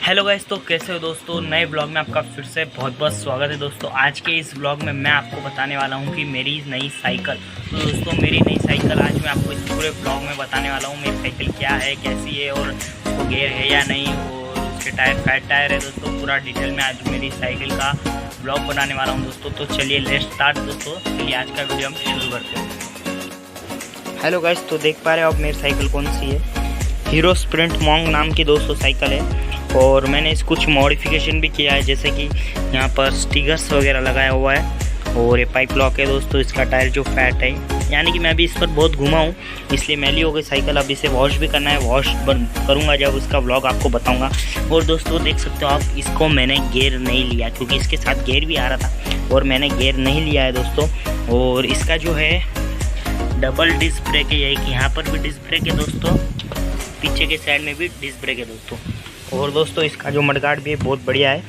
Hello guys, तो कैसे हो दोस्तों। नए ब्लॉग में आपका फिर से बहुत बहुत स्वागत है दोस्तों। आज के इस ब्लॉग में मैं आपको बताने वाला हूं कि मेरी नई साइकिल, तो दोस्तों मेरी नई साइकिल आज मैं आपको इस पूरे ब्लॉग में बताने वाला हूं। मेरी साइकिल क्या है, कैसी है और उसको गेयर है या नहीं, और उसके टायर फैट टायर है दोस्तों। पूरा डिटेल में आज मेरी साइकिल का ब्लॉग बनाने वाला हूँ दोस्तों। तो चलिए लेट्स स्टार्ट दोस्तों। चलिए आज का वीडियो हम शुरू करते हैं। हेलो गाइस, तो देख पा रहे हो आप मेरी साइकिल कौन सी है। हीरो स्प्रिंट मॉन्ग नाम की दोस्तों साइकिल है, और मैंने इस कुछ मॉडिफिकेशन भी किया है, जैसे कि यहाँ पर स्टिकर्स वगैरह लगाया हुआ है, और ये पाइप लॉक है दोस्तों। इसका टायर जो फैट है, यानी कि मैं अभी इस पर बहुत घुमा हूँ इसलिए मैली हो गई साइकिल। अब इसे वॉश भी करना है, वॉश करूँगा जब उसका व्लॉग आपको बताऊँगा। और दोस्तों देख सकते हो आप, इसको मैंने गेयर नहीं लिया क्योंकि इसके साथ गेयर भी आ रहा था और मैंने गेयर नहीं लिया है दोस्तों। और इसका जो है डबल डिस्क ब्रेक है, यही कि यहाँ पर भी डिस्क ब्रेक है दोस्तों, पीछे के साइड में भी डिस्क ब्रेक है दोस्तों। और दोस्तों इसका जो मडगार्ड भी है बहुत बढ़िया है।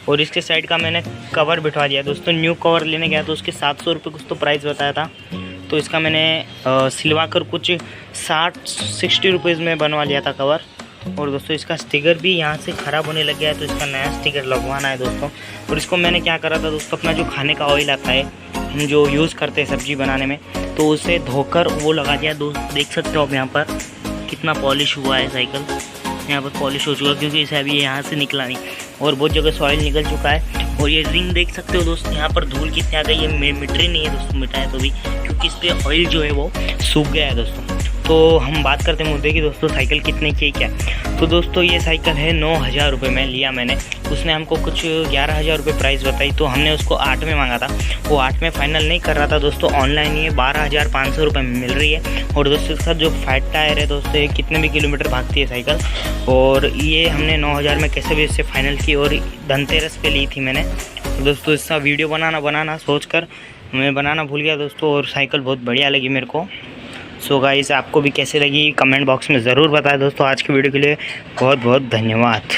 और इसके साइड का मैंने कवर बिठवा दिया दोस्तों। न्यू कवर लेने गया तो उसके 700 रुपये कुछ तो प्राइस बताया था, तो इसका मैंने सिलवा कर कुछ 60 रुपीज़ में बनवा लिया था कवर। और दोस्तों इसका स्टिकर भी यहाँ से ख़राब होने लग गया है, तो इसका नया स्टिकर लगवाना है दोस्तों। और इसको मैंने क्या करा था दोस्तों, अपना जो खाने का ऑयल आता है हम जो यूज़ करते हैं सब्ज़ी बनाने में, तो उसे धोकर वो लगा दिया दोस्त। देख सकते हो आप यहाँ पर कितना पॉलिश हुआ है साइकिल, यहाँ पर पॉलिश हो चुका है क्योंकि इसे अभी यहाँ से निकला नहीं, और बहुत जगह से ऑयल निकल चुका है। और ये रिंग देख सकते हो दोस्तों, यहाँ पर धूल कितनी आ गई है, मिटरी नहीं है दोस्तों, मिटाए तो भी, क्योंकि इस पर ऑयल जो है वो सूख गया है दोस्तों। तो हम बात करते हैं मुद्दे की दोस्तों, साइकिल कितने की है क्या। तो दोस्तों ये साइकिल है 9,000 रुपये में लिया मैंने। उसने हमको कुछ 11,000 रुपये प्राइस बताई, तो हमने उसको 8 में मांगा था। वो 8 में फाइनल नहीं कर रहा था दोस्तों, ऑनलाइन ये 12,500 रुपये में मिल रही है। और दोस्तों इसका जो फैट टायर है दोस्तों, ये कितने भी किलोमीटर भागती है साइकिल, और ये हमने 9,000 में कैसे भी इससे फाइनल की, और धनतेरस पे ली थी मैंने। तो दोस्तों इसका वीडियो बनाना सोच कर मैं बनाना भूल गया दोस्तों, और साइकिल बहुत बढ़िया लगी मेरे को। सो गाइस, आपको भी कैसे लगी कमेंट बॉक्स में ज़रूर बताएं दोस्तों। आज के वीडियो के लिए बहुत बहुत धन्यवाद।